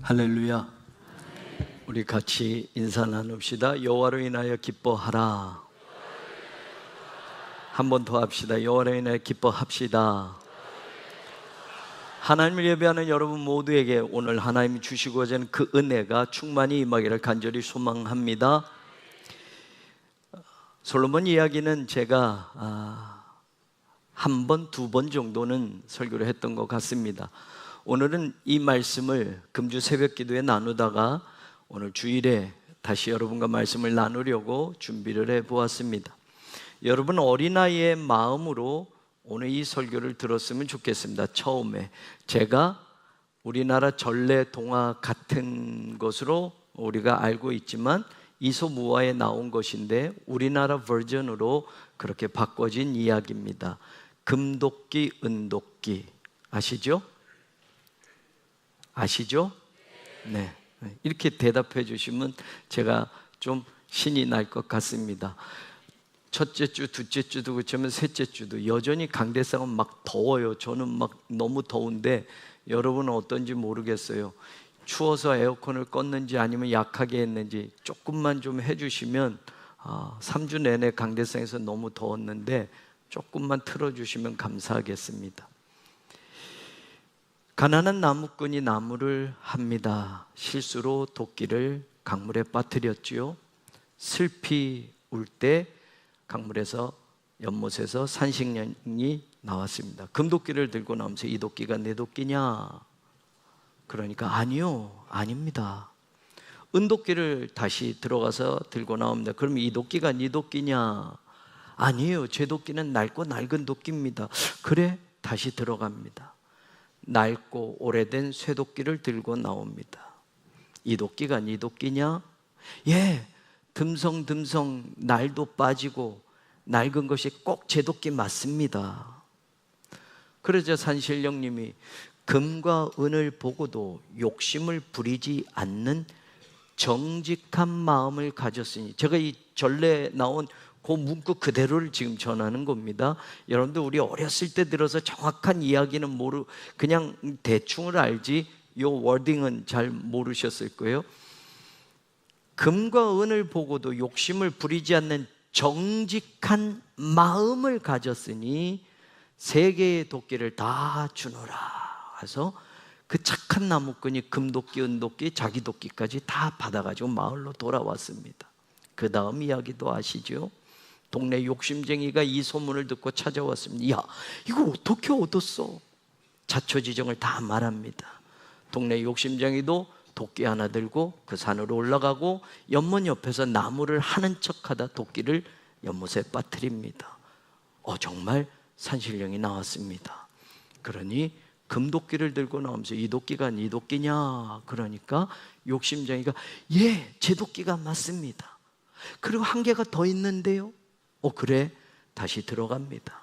할렐루야. 우리 같이 인사 나눕시다. 여호와로 인하여 기뻐하라. 한 번 더 합시다. 여호와로 인하여 기뻐합시다. 하나님을 예배하는 여러분 모두에게 오늘 하나님이 주시고자 하는 그 은혜가 충만히 임하기를 간절히 소망합니다. 솔로몬 이야기는 제가 한 번, 두 번 정도는 설교를 했던 것 같습니다. 오늘은 이 말씀을 금주 새벽 기도에 나누다가 오늘 주일에 다시 여러분과 말씀을 나누려고 준비를 해보았습니다. 여러분 어린아이의 마음으로 오늘 이 설교를 들었으면 좋겠습니다. 처음에 제가 우리나라 전래 동화 같은 것으로 우리가 알고 있지만 이소무화에 나온 것인데 우리나라 버전으로 그렇게 바꿔진 이야기입니다. 금도끼, 은도끼 아시죠? 아시죠? 네. 이렇게 대답해 주시면 제가 좀 신이 날 것 같습니다. 첫째 주, 둘째 주도 그렇지만 셋째 주도 여전히 강대상은 막 더워요. 저는 막 너무 더운데 여러분은 어떤지 모르겠어요. 추워서 에어컨을 껐는지 아니면 약하게 했는지 조금만 좀 해주시면 3주 내내 강대상에서 너무 더웠는데 조금만 틀어주시면 감사하겠습니다. 가난한 나무꾼이 나무를 합니다. 실수로 도끼를 강물에 빠뜨렸지요. 슬피 울 때 강물에서 연못에서 산신령이 나왔습니다. 금도끼를 들고 나오면서 이 도끼가 내 도끼냐? 그러니까 아니요, 아닙니다. 은도끼를 다시 들어가서 들고 나옵니다. 그럼 이 도끼가 네 도끼냐? 아니에요, 제 도끼는 낡고 낡은 도끼입니다. 그래, 다시 들어갑니다. 낡고 오래된 쇠도끼를 들고 나옵니다. 이 도끼가 네 도끼냐? 예, 듬성듬성 날도 빠지고 낡은 것이 꼭 제 도끼 맞습니다. 그러자 산신령님이 금과 은을 보고도 욕심을 부리지 않는 정직한 마음을 가졌으니, 제가 이 전래 나온 그 문구 그대로를 지금 전하는 겁니다. 여러분들 우리 어렸을 때 들어서 정확한 이야기는 그냥 대충을 알지 이 워딩은 잘 모르셨을 거예요. 금과 은을 보고도 욕심을 부리지 않는 정직한 마음을 가졌으니 세 개의 도끼를 다 주노라 해서 그 착한 나무꾼이 금도끼, 은도끼, 자기 도끼까지 다 받아가지고 마을로 돌아왔습니다. 그 다음 이야기도 아시죠? 동네 욕심쟁이가 이 소문을 듣고 찾아왔습니다. 야, 이거 어떻게 얻었어? 자초지종을 다 말합니다. 동네 욕심쟁이도 도끼 하나 들고 그 산으로 올라가고 연못 옆에서 나무를 하는 척하다 도끼를 연못에 빠뜨립니다. 정말 산신령이 나왔습니다. 그러니 금도끼를 들고 나오면서 이 도끼가 네 도끼냐? 그러니까 욕심쟁이가 예, 제 도끼가 맞습니다. 그리고 한 개가 더 있는데요. 그래? 다시 들어갑니다.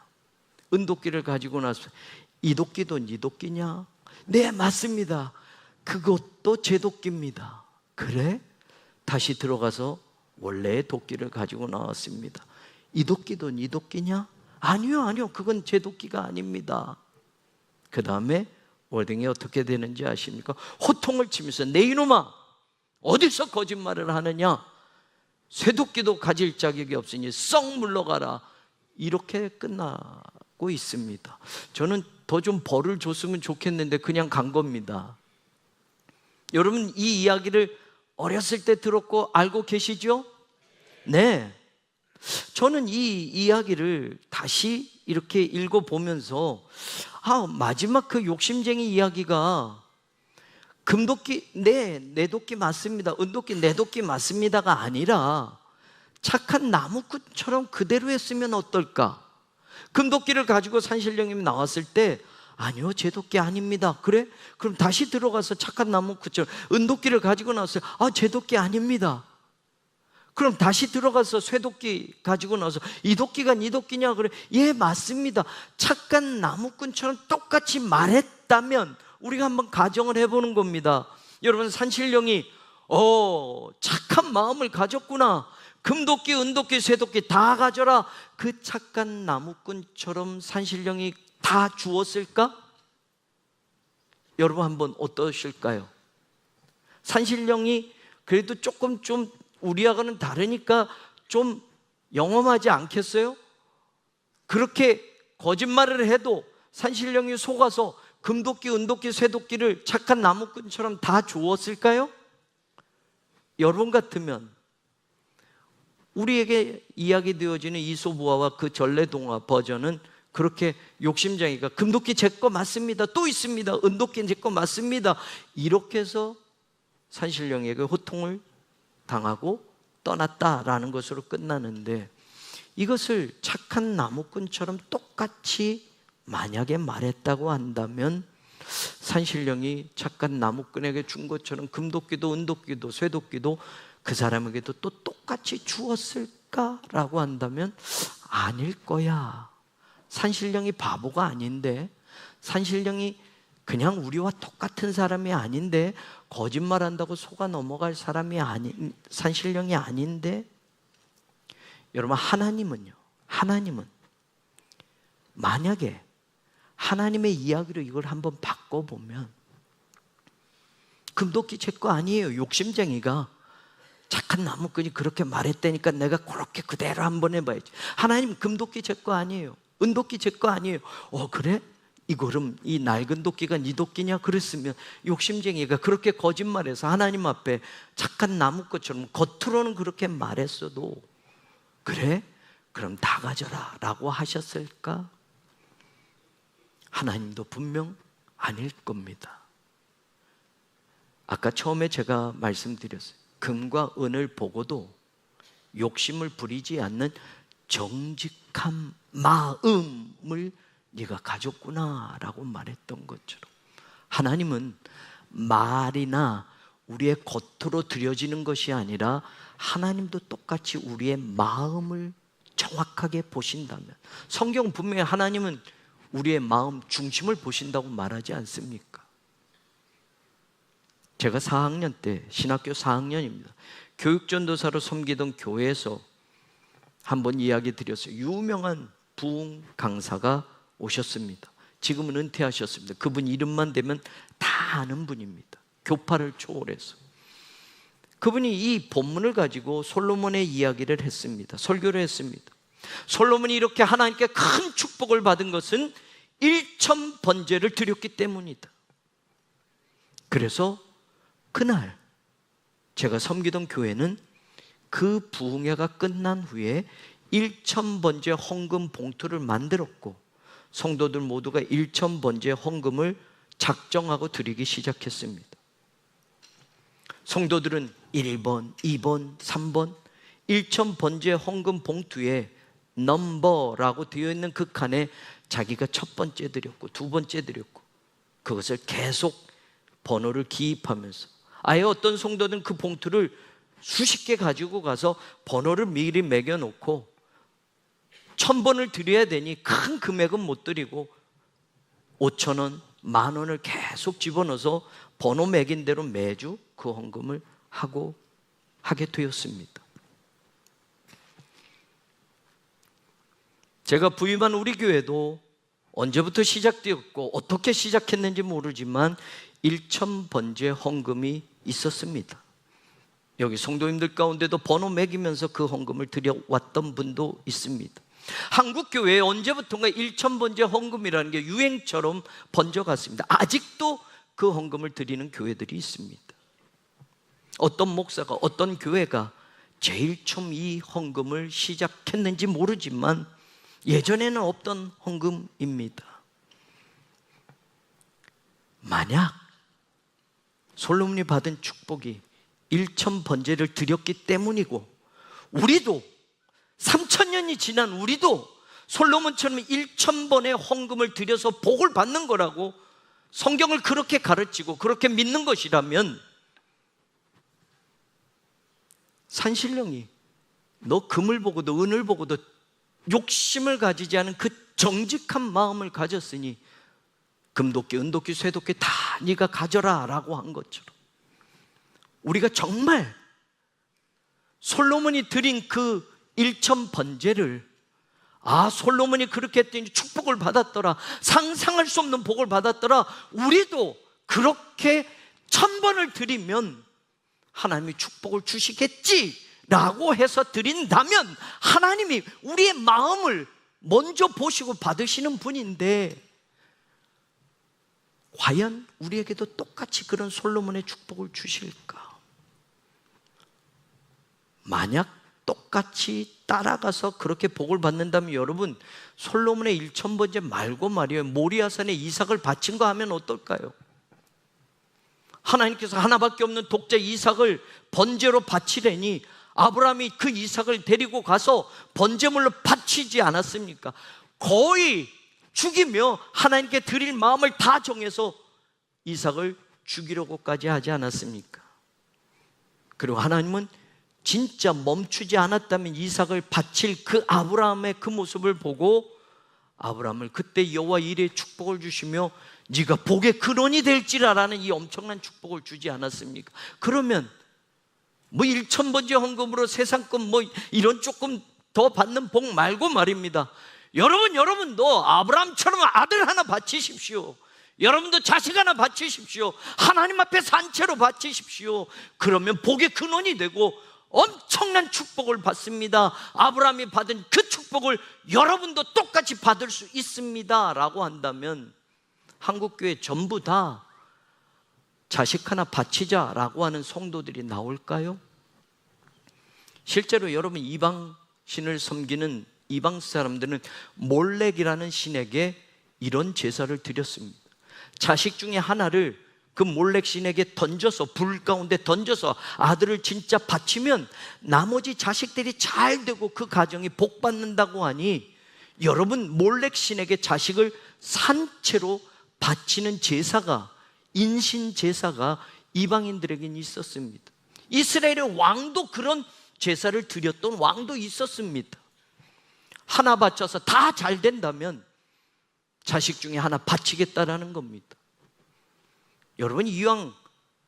은도끼를 가지고 나서 이 도끼도 네 도끼냐? 네, 맞습니다. 그것도 제 도끼입니다. 그래? 다시 들어가서 원래의 도끼를 가지고 나왔습니다. 이 도끼도 네 도끼냐? 아니요, 그건 제 도끼가 아닙니다. 그 다음에 워딩이 어떻게 되는지 아십니까? 호통을 치면서 내 이놈아, 어디서 거짓말을 하느냐? 쇠도끼도 가질 자격이 없으니 썩 물러가라. 이렇게 끝나고 있습니다. 저는 더 좀 벌을 줬으면 좋겠는데 그냥 간 겁니다. 여러분 이 이야기를 어렸을 때 들었고 알고 계시죠? 네. 저는 이 이야기를 다시 이렇게 읽어보면서 마지막 그 욕심쟁이 이야기가 금도끼, 네, 내 도끼 맞습니다. 은도끼, 내 도끼 맞습니다가 아니라 착한 나무꾼처럼 그대로 했으면 어떨까? 금도끼를 가지고 산신령님이 나왔을 때 아니요, 제 도끼 아닙니다. 그래? 그럼 다시 들어가서 착한 나무꾼처럼 은도끼를 가지고 나왔어요. 제 도끼 아닙니다. 그럼 다시 들어가서 쇠도끼 가지고 나와서 이 도끼가 네 도끼냐? 그래? 예, 맞습니다. 착한 나무꾼처럼 똑같이 말했다면 우리가 한번 가정을 해보는 겁니다. 여러분 산신령이 착한 마음을 가졌구나. 금도끼, 은도끼, 쇠도끼 다 가져라. 그 착한 나무꾼처럼 산신령이 다 주었을까? 여러분 한번 어떠실까요? 산신령이 그래도 조금 좀 우리하고는 다르니까 좀 영험하지 않겠어요? 그렇게 거짓말을 해도 산신령이 속아서 금도끼, 은도끼, 쇠도끼를 착한 나무꾼처럼 다 주었을까요? 여러분 같으면 우리에게 이야기되어지는 이소부화와 그 전래동화 버전은 그렇게 욕심쟁이가 금도끼 제 거 맞습니다, 또 있습니다, 은도끼 제 거 맞습니다, 이렇게 해서 산신령에게 호통을 당하고 떠났다라는 것으로 끝나는데, 이것을 착한 나무꾼처럼 똑같이 만약에 말했다고 한다면 산신령이 착한 나무꾼에게 준 것처럼 금도끼도 은도끼도 쇠도끼도 그 사람에게도 또 똑같이 주었을까라고 한다면 아닐 거야. 산신령이 바보가 아닌데, 산신령이 그냥 우리와 똑같은 사람이 아닌데, 거짓말한다고 속아 넘어갈 사람이 산신령이 아닌데. 여러분, 하나님은 만약에 하나님의 이야기로 이걸 한번 바꿔보면, 금도끼 제 거 아니에요, 욕심쟁이가 착한 나무꾼이 그렇게 말했다니까 내가 그렇게 그대로 한번 해봐야지. 하나님, 금도끼 제 거 아니에요, 은도끼 제 거 아니에요. 그래? 그럼 이 낡은 도끼가 네 도끼냐? 그랬으면 욕심쟁이가 그렇게 거짓말해서 하나님 앞에 착한 나무꾼처럼 겉으로는 그렇게 말했어도, 그래? 그럼 다 가져라 라고 하셨을까? 하나님도 분명 아닐 겁니다. 아까 처음에 제가 말씀드렸어요. 금과 은을 보고도 욕심을 부리지 않는 정직한 마음을 네가 가졌구나 라고 말했던 것처럼, 하나님은 말이나 우리의 겉으로 드려지는 것이 아니라 하나님도 똑같이 우리의 마음을 정확하게 보신다면, 성경은 분명히 하나님은 우리의 마음 중심을 보신다고 말하지 않습니까? 제가 4학년 때, 신학교 4학년입니다. 교육전도사로 섬기던 교회에서 한번 이야기 드렸어요. 유명한 부흥 강사가 오셨습니다. 지금은 은퇴하셨습니다. 그분 이름만 대면 다 아는 분입니다. 교파를 초월해서. 그분이 이 본문을 가지고 솔로몬의 이야기를 했습니다. 설교를 했습니다. 솔로몬이 이렇게 하나님께 큰 축복을 받은 것은 1000번제를 드렸기 때문이다. 그래서 그날 제가 섬기던 교회는 그 부흥회가 끝난 후에 1000번제 헌금 봉투를 만들었고, 성도들 모두가 1000번제 헌금을 작정하고 드리기 시작했습니다. 성도들은 1번, 2번, 3번 1000번제 헌금 봉투에 넘버라고 되어 있는 그 칸에 자기가 첫 번째 드렸고 두 번째 드렸고, 그것을 계속 번호를 기입하면서, 아예 어떤 성도들은 그 봉투를 수십 개 가지고 가서 번호를 미리 매겨놓고 1000번을 드려야 되니 큰 금액은 못 드리고 5,000원, 10,000원을 계속 집어넣어서 번호 매긴 대로 매주 그 헌금을 하게 되었습니다. 제가 부임한 우리 교회도 언제부터 시작되었고 어떻게 시작했는지 모르지만 1000번제 헌금이 있었습니다. 여기 성도님들 가운데도 번호 매기면서 그 헌금을 드려왔던 분도 있습니다. 한국 교회에 언제부턴가 1000번제 헌금이라는 게 유행처럼 번져갔습니다. 아직도 그 헌금을 드리는 교회들이 있습니다. 어떤 목사가, 어떤 교회가 제일 처음 이 헌금을 시작했는지 모르지만 예전에는 없던 헌금입니다. 만약 솔로몬이 받은 축복이 1000번제를 드렸기 때문이고, 우리도 3000년이 지난 우리도 솔로몬처럼 1000번의 헌금을 드려서 복을 받는 거라고 성경을 그렇게 가르치고 그렇게 믿는 것이라면, 산신령이 너 금을 보고도 은을 보고도 욕심을 가지지 않은 그 정직한 마음을 가졌으니 금도끼, 은도끼, 쇠도끼 다 네가 가져라 라고 한 것처럼, 우리가 정말 솔로몬이 드린 그 1000번제를, 솔로몬이 그렇게 했더니 축복을 받았더라, 상상할 수 없는 복을 받았더라, 우리도 그렇게 1000번을 드리면 하나님이 축복을 주시겠지라고 해서 드린다면 하나님이 우리의 마음을 먼저 보시고 받으시는 분인데, 과연 우리에게도 똑같이 그런 솔로몬의 축복을 주실까? 만약 똑같이 따라가서 그렇게 복을 받는다면 여러분, 솔로몬의 1000번째 말고 말이에요, 모리아산에 이삭을 바친 거 하면 어떨까요? 하나님께서 하나밖에 없는 독자 이삭을 번제로 바치려니 아브라함이 그 이삭을 데리고 가서 번제물로 바치지 않았습니까? 거의 죽이며 하나님께 드릴 마음을 다 정해서 이삭을 죽이려고까지 하지 않았습니까? 그리고 하나님은 진짜 멈추지 않았다면 이삭을 바칠 그 아브라함의 그 모습을 보고 아브라함을 그때 여호와 이레의 축복을 주시며 네가 복의 근원이 될지라라는 이 엄청난 축복을 주지 않았습니까? 그러면 뭐 1000번째 헌금으로 세상금 뭐 이런 조금 더 받는 복 말고 말입니다, 여러분도 아브라함처럼 아들 하나 바치십시오. 여러분도 자식 하나 바치십시오. 하나님 앞에 산채로 바치십시오. 그러면 복의 근원이 되고 엄청난 축복을 받습니다. 아브라함이 받은 그 축복을 여러분도 똑같이 받을 수 있습니다 라고 한다면 한국교회 전부 다 자식 하나 바치자라고 하는 성도들이 나올까요? 실제로 여러분, 이방신을 섬기는 이방 사람들은 몰렉이라는 신에게 이런 제사를 드렸습니다. 자식 중에 하나를 그 몰렉 신에게 던져서, 불 가운데 던져서 아들을 진짜 바치면 나머지 자식들이 잘 되고 그 가정이 복 받는다고 하니, 여러분, 몰렉 신에게 자식을 산채로 바치는 제사가, 인신 제사가 이방인들에게는 있었습니다. 이스라엘의 왕도 그런 제사를 드렸던 왕도 있었습니다. 하나 바쳐서 다 잘 된다면 자식 중에 하나 바치겠다라는 겁니다. 여러분, 이왕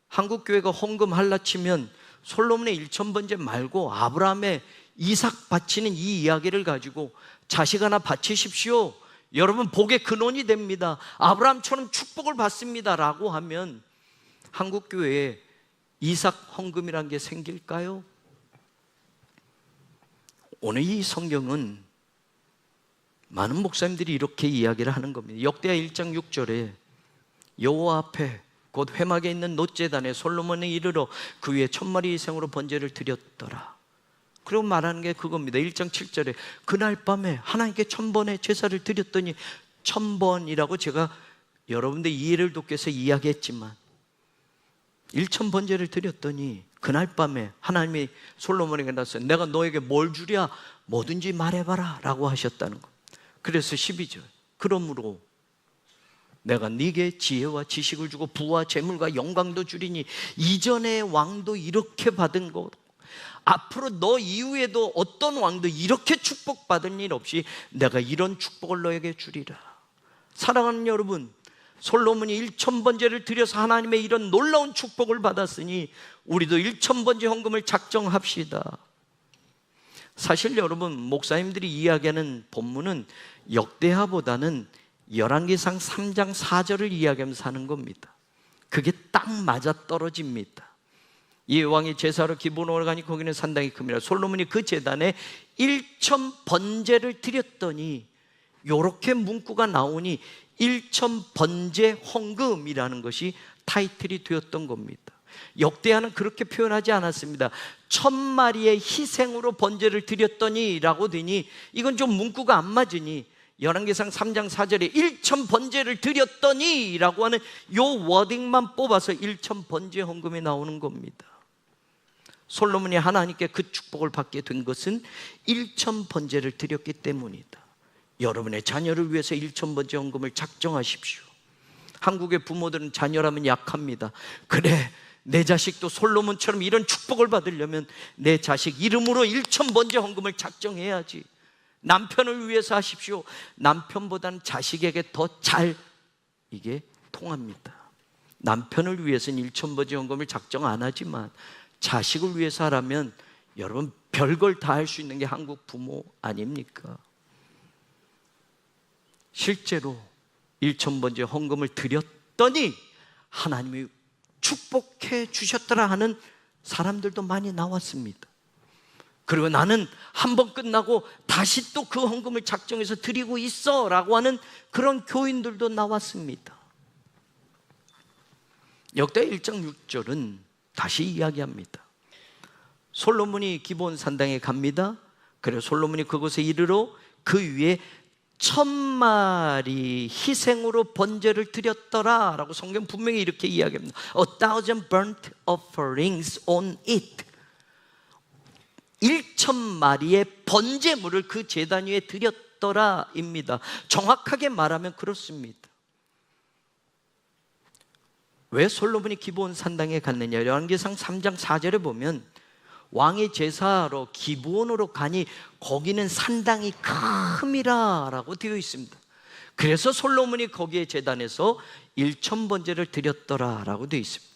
한국교회가 헌금할라 치면 솔로몬의 1000번째 말고 아브라함의 이삭 바치는 이 이야기를 가지고 자식 하나 바치십시오, 여러분 복의 근원이 됩니다, 아브라함처럼 축복을 받습니다 라고 하면 한국교회에 이삭 헌금이란 게 생길까요? 오늘 이 성경은 많은 목사님들이 이렇게 이야기를 하는 겁니다. 역대하 1장 6절에 여호와 앞에 곧 회막에 있는 놋제단에 솔로몬이 이르러 그 위에 1000마리 이생으로 번제를 드렸더라. 그리고 말하는 게 그겁니다. 1장 7절에 그날 밤에 하나님께 1000번의 제사를 드렸더니, 1000번이라고 제가 여러분들 이해를 돕기 위해서 이야기했지만 1000번제를 드렸더니 그날 밤에 하나님이 솔로몬에게 나서 내가 너에게 뭘 주랴, 뭐든지 말해봐라 라고 하셨다는 것. 그래서 12절, 그러므로 내가 네게 지혜와 지식을 주고 부와 재물과 영광도 주리니 이전의 왕도 이렇게 받은 것, 앞으로 너 이후에도 어떤 왕도 이렇게 축복받은 일 없이 내가 이런 축복을 너에게 주리라. 사랑하는 여러분, 솔로몬이 1000번제를 드려서 하나님의 이런 놀라운 축복을 받았으니 우리도 1000번제 헌금을 작정합시다. 사실 여러분, 목사님들이 이야기하는 본문은 역대하보다는 열왕기상 3장 4절을 이야기하면서 하는 겁니다. 그게 딱 맞아떨어집니다. 이 왕이 제사로 기브론으로 가니 거기는 산당이 큽니다. 솔로몬이 그 제단에 1000번제를 드렸더니, 요렇게 문구가 나오니 1000번제 헌금이라는 것이 타이틀이 되었던 겁니다. 역대하는 그렇게 표현하지 않았습니다. 1000마리의 희생으로 번제를 드렸더니 라고 되니 이건 좀 문구가 안 맞으니 열왕기상 3장 4절에 1000번제를 드렸더니 라고 하는 요 워딩만 뽑아서 1000번제 헌금이 나오는 겁니다. 솔로몬이 하나님께 그 축복을 받게 된 것은 1000번제를 드렸기 때문이다. 여러분의 자녀를 위해서 1000번제 헌금을 작정하십시오. 한국의 부모들은 자녀라면 약합니다. 그래, 내 자식도 솔로몬처럼 이런 축복을 받으려면 내 자식 이름으로 1000번제 헌금을 작정해야지. 남편을 위해서 하십시오. 남편보다는 자식에게 더 잘 이게 통합니다. 남편을 위해서는 1000번제 헌금을 작정 안 하지만 자식을 위해서 하라면 여러분 별걸 다 할 수 있는 게 한국 부모 아닙니까? 실제로 1000번째 헌금을 드렸더니 하나님이 축복해 주셨더라 하는 사람들도 많이 나왔습니다. 그리고 나는 한 번 끝나고 다시 또 그 헌금을 작정해서 드리고 있어 라고 하는 그런 교인들도 나왔습니다. 역대하 1장 6절은 다시 이야기합니다. 솔로몬이 기브온 산당에 갑니다. 그래서 솔로몬이 그곳에 이르러 그 위에 1000마리 희생으로 번제를 드렸더라 라고 성경 분명히 이렇게 이야기합니다. 1000 burnt offerings on it. 1000마리의 번제물을 그 제단 위에 드렸더라 입니다. 정확하게 말하면 그렇습니다. 왜 솔로몬이 기브온 산당에 갔느냐? 열왕기상 3장 4절에 보면 왕의 제사로 기브온으로 가니 거기는 산당이 큼이라 라고 되어 있습니다. 그래서 솔로몬이 거기에 제단에서 1000번제를 드렸더라 라고 되어 있습니다.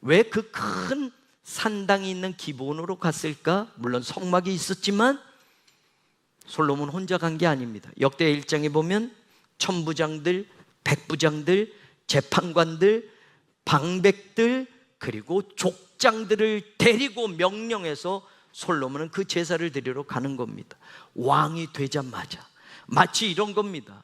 왜 그 큰 산당이 있는 기브온으로 갔을까? 물론 성막이 있었지만 솔로몬 혼자 간 게 아닙니다. 역대 1장에 보면 천부장들, 백부장들, 재판관들, 방백들, 그리고 족장들을 데리고 명령해서 솔로몬은 그 제사를 드리러 가는 겁니다. 왕이 되자마자 마치 이런 겁니다.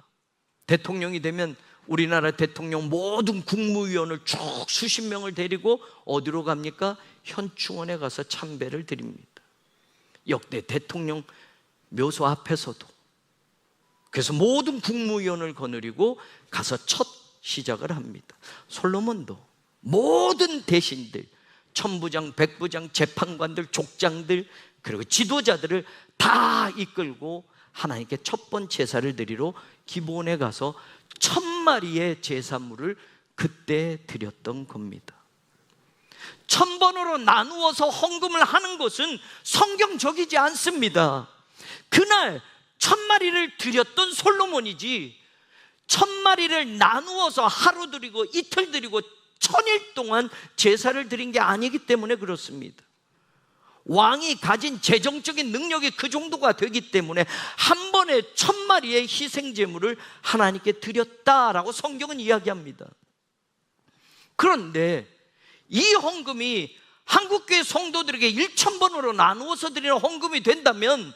대통령이 되면 우리나라 대통령 모든 국무위원을 쭉 수십 명을 데리고 어디로 갑니까? 현충원에 가서 참배를 드립니다. 역대 대통령 묘소 앞에서도. 그래서 모든 국무위원을 거느리고 가서 첫 시작을 합니다. 솔로몬도 모든 대신들, 천부장, 백부장, 재판관들, 족장들, 그리고 지도자들을 다 이끌고 하나님께 첫 번 제사를 드리러 기브온에 가서 1000마리의 제사물을 그때 드렸던 겁니다. 1000번으로 나누어서 헌금을 하는 것은 성경적이지 않습니다. 그날 1000마리를 드렸던 솔로몬이지 1000마리를 나누어서 하루 드리고 이틀 드리고 1000일 동안 제사를 드린 게 아니기 때문에 그렇습니다. 왕이 가진 재정적인 능력이 그 정도가 되기 때문에 한 번에 1000마리의 희생제물을 하나님께 드렸다라고 성경은 이야기합니다. 그런데 이 헌금이 한국교회 성도들에게 1000번으로 나누어서 드리는 헌금이 된다면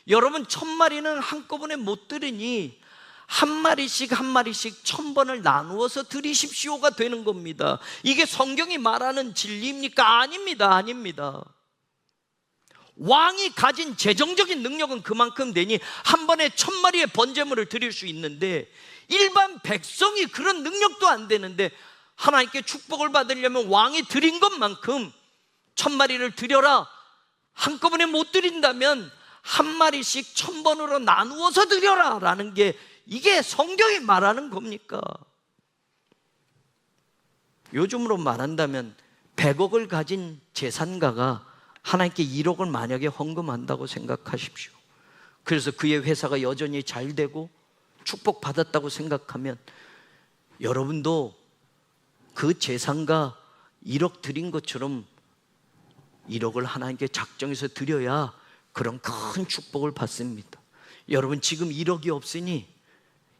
여러분 1000마리는 한꺼번에 못 드리니 한 마리씩 1000번을 나누어서 드리십시오가 되는 겁니다. 이게 성경이 말하는 진리입니까? 아닙니다. 왕이 가진 재정적인 능력은 그만큼 되니 한 번에 1000마리의 번제물을 드릴 수 있는데 일반 백성이 그런 능력도 안 되는데 하나님께 축복을 받으려면 왕이 드린 것만큼 1000마리를 드려라. 한꺼번에 못 드린다면 한 마리씩 1000번으로 나누어서 드려라 라는 게 이게 성경이 말하는 겁니까? 요즘으로 말한다면 100억을 가진 재산가가 하나님께 1억을 만약에 헌금한다고 생각하십시오. 그래서 그의 회사가 여전히 잘 되고 축복받았다고 생각하면 여러분도 그 재산가 1억 드린 것처럼 1억을 하나님께 작정해서 드려야 그런 큰 축복을 받습니다. 여러분 지금 1억이 없으니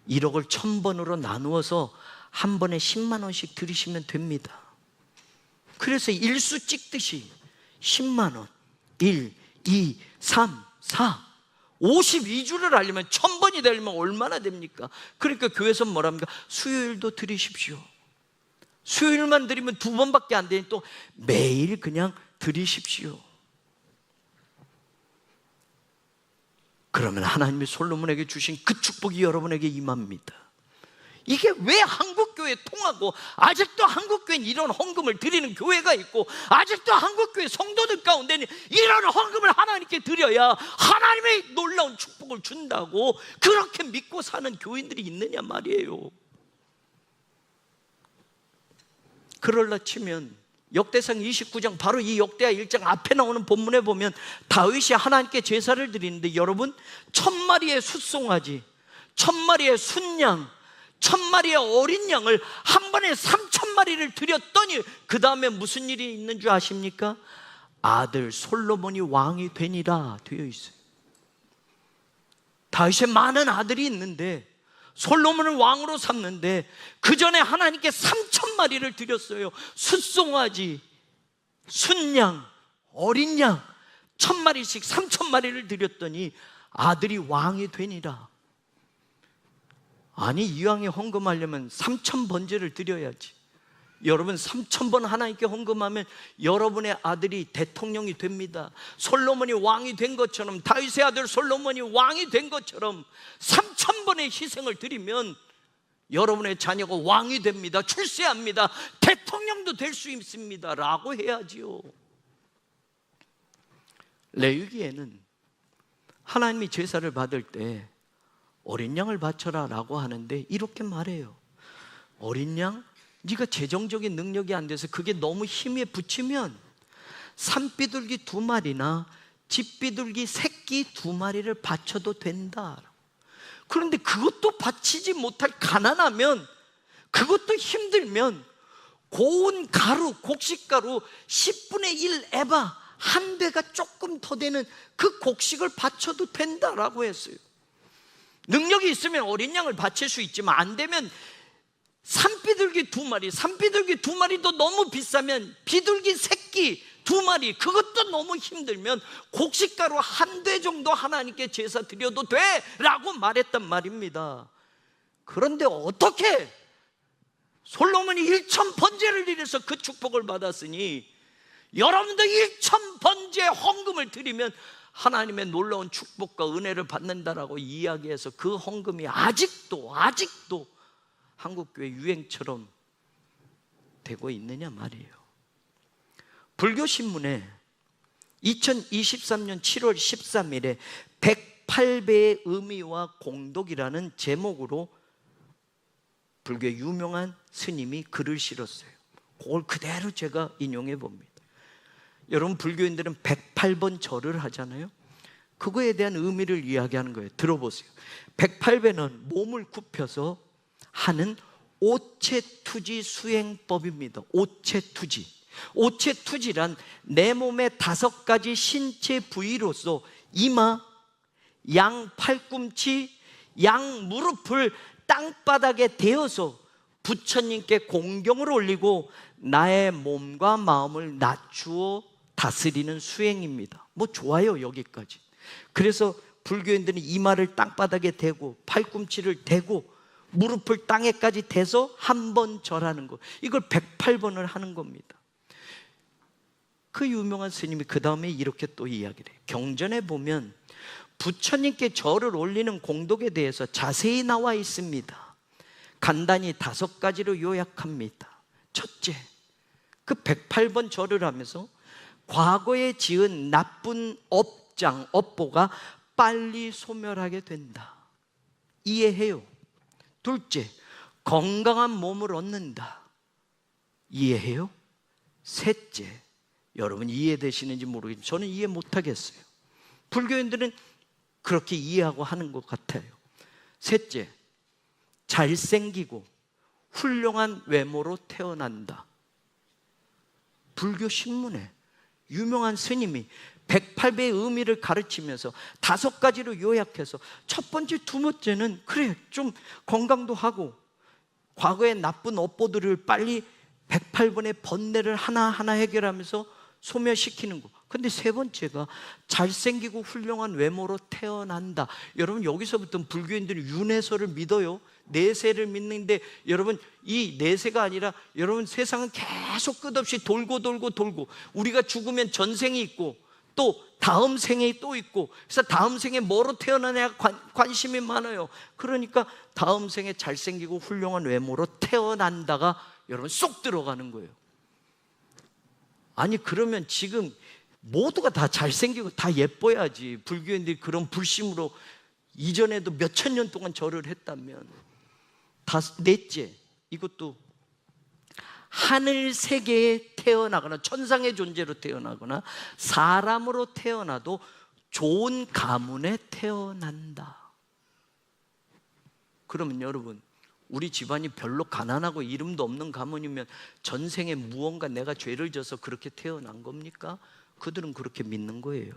1억을 1000번으로 나누어서 한 번에 10만 원씩 드리시면 됩니다. 그래서 일수 찍듯이 10만 원, 1, 2, 3, 4, 52주를 하려면 1000번이 되려면 얼마나 됩니까? 그러니까 교회에서 뭐랍니까? 수요일도 드리십시오. 수요일만 드리면 2번밖에 안 되니 또 매일 그냥 드리십시오. 그러면 하나님이 솔로몬에게 주신 그 축복이 여러분에게 임합니다. 이게 왜 한국교회 통하고 아직도 한국교회는 이런 헌금을 드리는 교회가 있고 아직도 한국교회 성도들 가운데는 이런 헌금을 하나님께 드려야 하나님의 놀라운 축복을 준다고 그렇게 믿고 사는 교인들이 있느냐 말이에요. 그럴라 치면 역대상 29장 바로 이 역대하 1장 앞에 나오는 본문에 보면 다윗이 하나님께 제사를 드리는데 여러분 1000마리의 숫송아지, 1000마리의 순양, 1000마리의 어린 양을 한 번에 3000마리를 드렸더니 그 다음에 무슨 일이 있는 줄 아십니까? 아들 솔로몬이 왕이 되니라 되어 있어요. 다윗의 많은 아들이 있는데 솔로몬을 왕으로 삼는데 그 전에 하나님께 3000마리를 드렸어요. 숫송아지, 순양, 어린 양 1000마리씩 3000마리를 드렸더니 아들이 왕이 되니라. 아니, 이왕에 헌금하려면 3000번제를 드려야지. 여러분, 3000번 하나님께 헌금하면 여러분의 아들이 대통령이 됩니다. 솔로몬이 왕이 된 것처럼, 다윗의 아들 솔로몬이 왕이 된 것처럼 3000번의 희생을 드리면 여러분의 자녀가 왕이 됩니다. 출세합니다. 대통령도 될 수 있습니다 라고 해야지요. 레위기에는 하나님이 제사를 받을 때 어린 양을 바쳐라 라고 하는데 이렇게 말해요. 어린 양, 네가 재정적인 능력이 안 돼서 그게 너무 힘에 부치면 산비둘기 2마리나 집비둘기 새끼 2마리를 바쳐도 된다. 그런데 그것도 바치지 못할, 가난하면, 그것도 힘들면 고운 가루, 곡식가루 10분의 1 에바, 한 배가 조금 더 되는 그 곡식을 바쳐도 된다라고 했어요. 능력이 있으면 어린 양을 바칠 수 있지만 안 되면 산비둘기 2마리, 산비둘기 2마리도 너무 비싸면 비둘기 새끼 2마리, 그것도 너무 힘들면 곡식가루 한 대 정도 하나님께 제사 드려도 돼 라고 말했단 말입니다. 그런데 어떻게 솔로몬이 1000번제를 드려서 그 축복을 받았으니 여러분도 1000번제 헌금을 드리면 하나님의 놀라운 축복과 은혜를 받는다라고 이야기해서 그 헌금이 아직도 한국교회 유행처럼 되고 있느냐 말이에요. 불교신문에 2023년 7월 13일에 108배의 의미와 공덕이라는 제목으로 불교의 유명한 스님이 글을 실었어요. 그걸 그대로 제가 인용해 봅니다. 여러분, 불교인들은 108번 절을 하잖아요. 그거에 대한 의미를 이야기하는 거예요. 들어보세요. 108배는 몸을 굽혀서 하는 오체투지 수행법입니다. 오체투지. 오체투지란 내 몸의 5가지 신체 부위로서 이마, 양 팔꿈치, 양 무릎을 땅바닥에 대어서 부처님께 공경을 올리고 나의 몸과 마음을 낮추어 다스리는 수행입니다. 뭐 좋아요, 여기까지. 그래서 불교인들은 이마를 땅바닥에 대고 팔꿈치를 대고 무릎을 땅에까지 대서 한 번 절하는 거, 이걸 108번을 하는 겁니다. 그 유명한 스님이 그 다음에 이렇게 또 이야기를 해요. 경전에 보면 부처님께 절을 올리는 공덕에 대해서 자세히 나와 있습니다. 간단히 5가지로 요약합니다. 첫째, 그 108번 절을 하면서 과거에 지은 나쁜 업장, 업보가 빨리 소멸하게 된다. 이해해요. 둘째, 건강한 몸을 얻는다. 이해해요? 셋째, 여러분 이해되시는지 모르겠지만 저는 이해 못하겠어요. 불교인들은 그렇게 이해하고 하는 것 같아요. 셋째, 잘생기고 훌륭한 외모로 태어난다. 불교 신문에 유명한 스님이 108배의 의미를 가르치면서 5가지로 요약해서 첫 번째, 두 번째는 그래, 좀 건강도 하고 과거의 나쁜 업보들을 빨리 108번의 번뇌를 하나하나 해결하면서 소멸시키는 거. 근데 세 번째가 잘생기고 훌륭한 외모로 태어난다. 여러분, 여기서부터 불교인들이 윤회설을 믿어요. 내세를 믿는데 여러분, 이 내세가 아니라 여러분, 세상은 계속 끝없이 돌고 우리가 죽으면 전생이 있고 또 다음 생에 또 있고, 그래서 다음 생에 뭐로 태어나냐 관심이 많아요. 그러니까 다음 생에 잘생기고 훌륭한 외모로 태어난다가 여러분 쏙 들어가는 거예요. 아니, 그러면 지금 모두가 다 잘생기고 다 예뻐야지. 불교인들이 그런 불심으로 이전에도 몇천 년 동안 절을 했다면. 넷째, 이것도 하늘 세계에 태어나거나 천상의 존재로 태어나거나 사람으로 태어나도 좋은 가문에 태어난다. 그러면 여러분, 우리 집안이 별로 가난하고 이름도 없는 가문이면 전생에 무언가 내가 죄를 져서 그렇게 태어난 겁니까? 그들은 그렇게 믿는 거예요.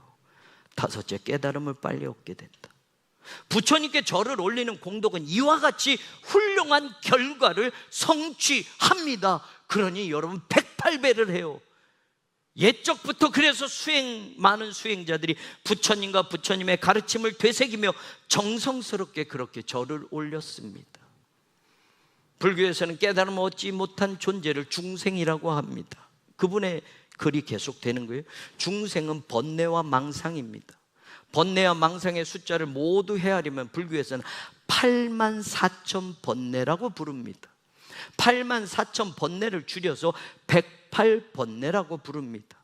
다섯째, 깨달음을 빨리 얻게 된다. 부처님께 절을 올리는 공덕은 이와 같이 훌륭한 결과를 성취합니다. 그러니 여러분 108배를 해요. 옛적부터 그래서 많은 수행자들이 부처님과 부처님의 가르침을 되새기며 정성스럽게 그렇게 절을 올렸습니다. 불교에서는 깨달음 얻지 못한 존재를 중생이라고 합니다. 그분의 글이 계속되는 거예요. 중생은 번뇌와 망상입니다. 번뇌와 망상의 숫자를 모두 헤아리면 불교에서는 84,000 번뇌라고 부릅니다. 84,000 번뇌를 줄여서 108번뇌라고 부릅니다.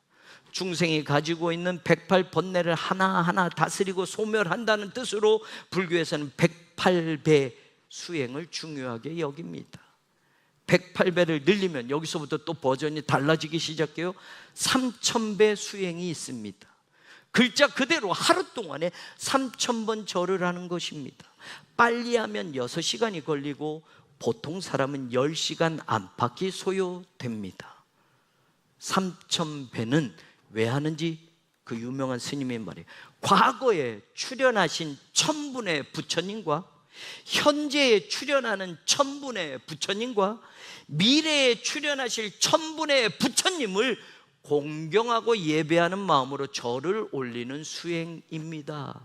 중생이 가지고 있는 108 번뇌를 하나하나 다스리고 소멸한다는 뜻으로 불교에서는 108배 수행을 중요하게 여깁니다. 108배를 늘리면 여기서부터 또 버전이 달라지기 시작해요. 3000배 수행이 있습니다. 글자 그대로 하루 동안에 3000번 절을 하는 것입니다. 빨리 하면 6시간이 걸리고 보통 사람은 10시간 안팎이 소요됩니다. 3000배는 왜 하는지 그 유명한 스님의 말이에요. 과거에 출연하신 1000분의 부처님과 현재에 출연하는 1000분의 부처님과 미래에 출연하실 1000분의 부처님을 공경하고 예배하는 마음으로 절을 올리는 수행입니다.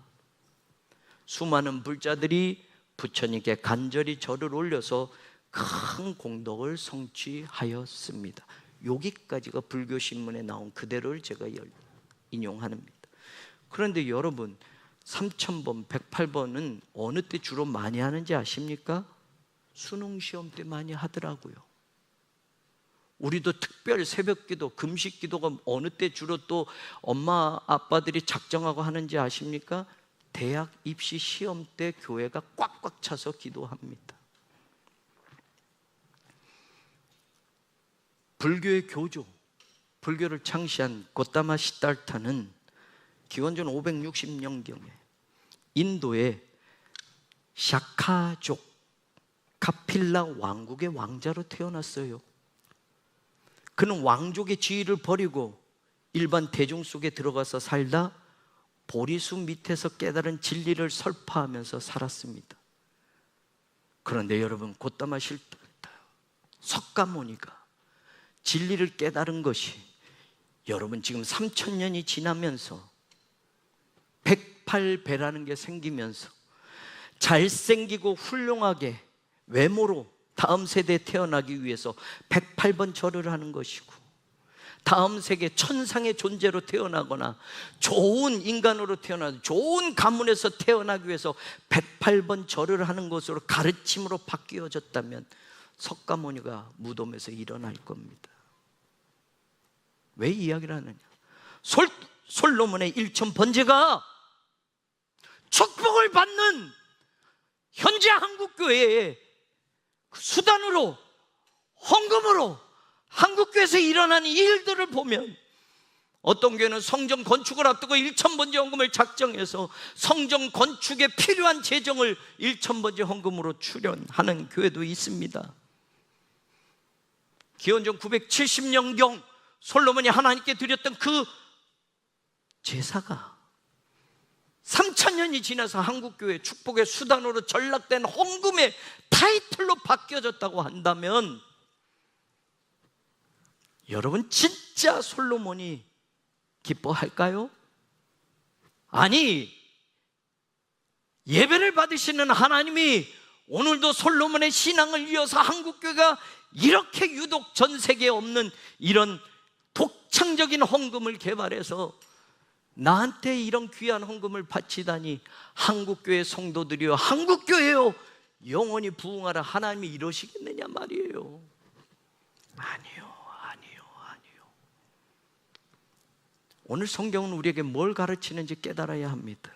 수많은 불자들이 부처님께 간절히 절을 올려서 큰 공덕을 성취하였습니다. 여기까지가 불교신문에 나온 그대로를 제가 인용합니다. 그런데 여러분, 3000번, 108번은 어느 때 주로 많이 하는지 아십니까? 수능시험 때 많이 하더라고요. 우리도 특별 새벽기도, 금식기도가 어느 때 주로 또 엄마 아빠들이 작정하고 하는지 아십니까? 대학 입시 시험 때 교회가 꽉꽉 차서 기도합니다. 불교의 교조, 불교를 창시한 고타마 시달타는 기원전 560년경에 인도의 샤카족 카필라 왕국의 왕자로 태어났어요. 그는 왕족의 지위를 버리고 일반 대중 속에 들어가서 살다 보리수 밑에서 깨달은 진리를 설파하면서 살았습니다. 그런데 여러분, 고타마 시달타 석가모니가 진리를 깨달은 것이 여러분 지금 3000년이 지나면서 108배라는 게 생기면서 잘생기고 훌륭하게 외모로 다음 세대에 태어나기 위해서 108번 절을 하는 것이고, 다음 세계 천상의 존재로 태어나거나 좋은 인간으로 태어나서 좋은 가문에서 태어나기 위해서 108번 절을 하는 것으로 가르침으로 바뀌어졌다면 석가모니가 무덤에서 일어날 겁니다. 왜 이야기를 하느냐? 솔로몬의 1000번제가 축복을 받는 현재 한국교회의 수단으로, 헌금으로 한국교회에서 일어나는 일들을 보면, 어떤 교회는 성전 건축을 앞두고 1000번제 헌금을 작정해서 성전 건축에 필요한 재정을 1000번제 헌금으로 출연하는 교회도 있습니다. 기원전 970년경 솔로몬이 하나님께 드렸던 그 제사가 3000년이 지나서 한국교회 축복의 수단으로 전락된 헌금의 타이틀로 바뀌어졌다고 한다면, 여러분 진짜 솔로몬이 기뻐할까요? 아니, 예배를 받으시는 하나님이 오늘도 솔로몬의 신앙을 이어서 한국교회가 이렇게 유독 전 세계에 없는 이런 독창적인 헌금을 개발해서 나한테 이런 귀한 헌금을 바치다니, 한국교회 성도들이여, 한국교회요, 영원히 부흥하라, 하나님이 이러시겠느냐 말이에요. 아니요. 오늘 성경은 우리에게 뭘 가르치는지 깨달아야 합니다.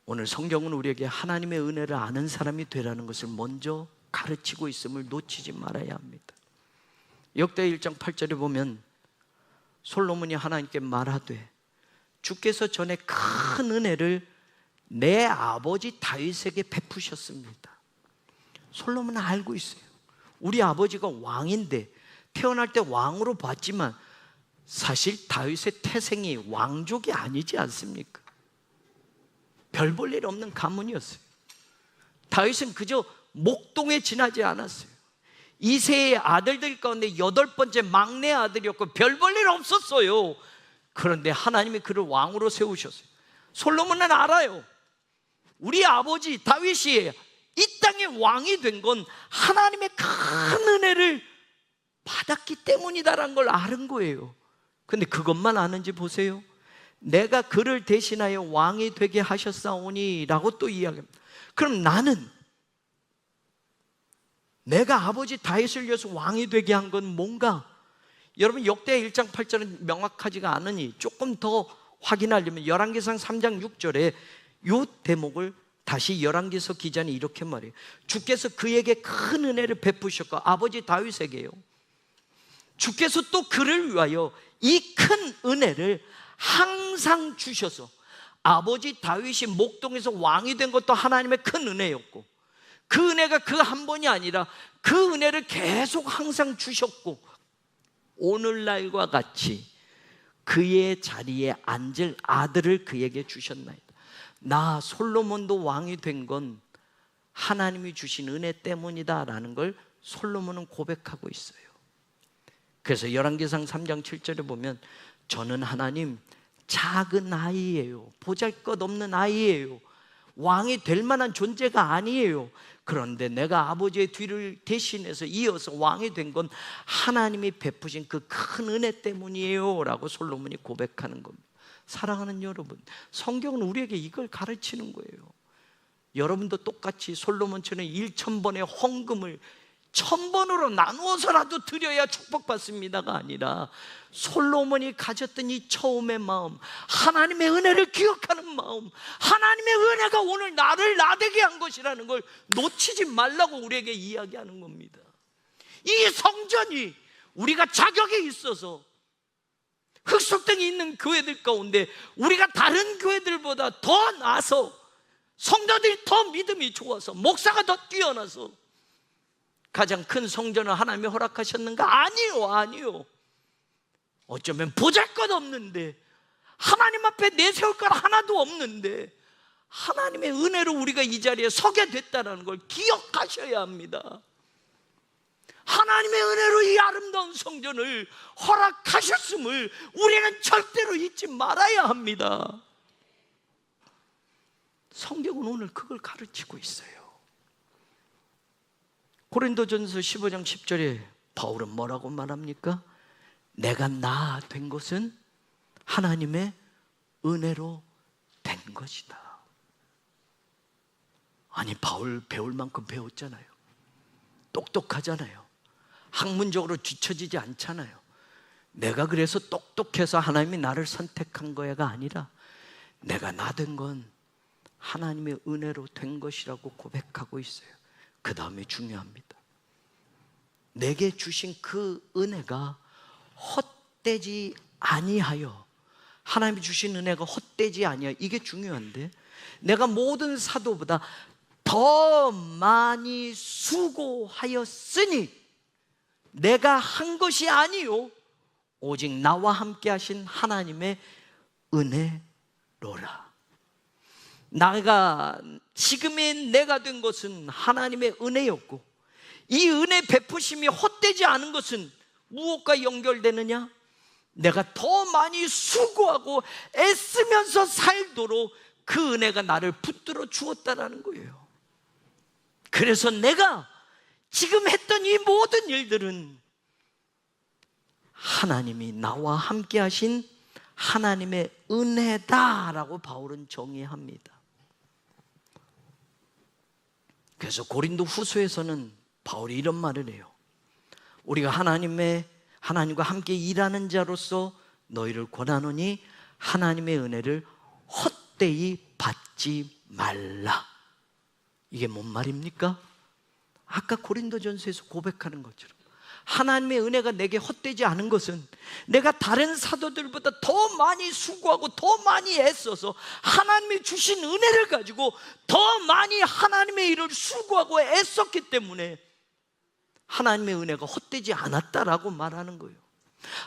오늘 성경은 우리에게 하나님의 은혜를 아는 사람이 되라는 것을 먼저 가르치고 있음을 놓치지 말아야 합니다. 역대 1장 8절에 보면 솔로몬이 하나님께 말하되, 주께서 전에 큰 은혜를 내 아버지 다윗에게 베푸셨습니다. 솔로몬은 알고 있어요. 우리 아버지가 왕인데 태어날 때 왕으로 봤지만 사실 다윗의 태생이 왕족이 아니지 않습니까? 별 볼 일 없는 가문이었어요. 다윗은 그저 목동에 지나지 않았어요. 이세의 아들들 가운데 8번째 막내 아들이었고 별 볼 일 없었어요. 그런데 하나님이 그를 왕으로 세우셨어요. 솔로몬은 알아요. 우리 아버지 다윗이 이 땅의 왕이 된 건 하나님의 큰 은혜를 받았기 때문이다라는 걸 아는 거예요. 근데 그것만 아는지 보세요. 내가 그를 대신하여 왕이 되게 하셨사오니 라고 또 이야기합니다. 그럼 나는 내가 아버지 다윗을 위해서 왕이 되게 한 건 뭔가? 여러분 역대 1장 8절은 명확하지가 않으니 조금 더 확인하려면 열왕기상 3장 6절에 이 대목을 다시 열왕기서 기자는 이렇게 말해요. 주께서 그에게 큰 은혜를 베푸셨고, 아버지 다윗에게요, 주께서 또 그를 위하여 이 큰 은혜를 항상 주셔서, 아버지 다윗이 목동에서 왕이 된 것도 하나님의 큰 은혜였고, 그 은혜가 그 한 번이 아니라 그 은혜를 계속 항상 주셨고, 오늘날과 같이 그의 자리에 앉을 아들을 그에게 주셨나이다. 나 솔로몬도 왕이 된 건 하나님이 주신 은혜 때문이다 라는 걸 솔로몬은 고백하고 있어요. 그래서 열왕기상 3장 7절에 보면, 저는 하나님 작은 아이예요. 보잘것없는 아이예요. 왕이 될 만한 존재가 아니에요. 그런데 내가 아버지의 뒤를 대신해서 이어서 왕이 된 건 하나님이 베푸신 그 큰 은혜 때문이에요 라고 솔로몬이 고백하는 겁니다. 사랑하는 여러분, 성경은 우리에게 이걸 가르치는 거예요. 여러분도 똑같이 솔로몬처럼 1000번의 헌금을 1000번으로 나누어서라도 드려야 축복받습니다가 아니라, 솔로몬이 가졌던 이 처음의 마음, 하나님의 은혜를 기억하는 마음, 하나님의 은혜가 오늘 나를 나되게 한 것이라는 걸 놓치지 말라고 우리에게 이야기하는 겁니다. 이 성전이 우리가 자격이 있어서 흑석등이 있는 교회들 가운데 우리가 다른 교회들보다 더 나아서, 성도들이 더 믿음이 좋아서, 목사가 더 뛰어나서 가장 큰 성전을 하나님이 허락하셨는가? 아니요. 어쩌면 보잘것없는데, 하나님 앞에 내세울 것 하나도 없는데 하나님의 은혜로 우리가 이 자리에 서게 됐다는 걸 기억하셔야 합니다. 하나님의 은혜로 이 아름다운 성전을 허락하셨음을 우리는 절대로 잊지 말아야 합니다. 성경은 오늘 그걸 가르치고 있어요. 고린도전서 15장 10절에 바울은 뭐라고 말합니까? 내가 나 된 것은 하나님의 은혜로 된 것이다. 아니, 바울 배울 만큼 배웠잖아요. 똑똑하잖아요. 학문적으로 뒤처지지 않잖아요. 내가 그래서 똑똑해서 하나님이 나를 선택한 거야가 아니라, 내가 나 된 건 하나님의 은혜로 된 것이라고 고백하고 있어요. 그 다음에 중요합니다. 내게 주신 그 은혜가 헛되지 아니하여, 하나님이 주신 은혜가 헛되지 아니하여, 이게 중요한데, 내가 모든 사도보다 더 많이 수고하였으니 내가 한 것이 아니요 오직 나와 함께 하신 하나님의 은혜로라. 지금의 내가 된 것은 하나님의 은혜였고, 이 은혜 베푸심이 헛되지 않은 것은 무엇과 연결되느냐? 내가 더 많이 수고하고 애쓰면서 살도록 그 은혜가 나를 붙들어 주었다라는 거예요. 그래서 내가 지금 했던 이 모든 일들은 하나님이 나와 함께 하신 하나님의 은혜다라고 바울은 정의합니다. 그래서 고린도 후서에서는 바울이 이런 말을 해요. 우리가 하나님과 함께 일하는 자로서 너희를 권하노니 하나님의 은혜를 헛되이 받지 말라. 이게 뭔 말입니까? 아까 고린도전서에서 고백하는 것처럼 하나님의 은혜가 내게 헛되지 않은 것은, 내가 다른 사도들보다 더 많이 수고하고 더 많이 애써서 하나님이 주신 은혜를 가지고 더 많이 하나님의 일을 수고하고 애썼기 때문에 하나님의 은혜가 헛되지 않았다라고 말하는 거예요.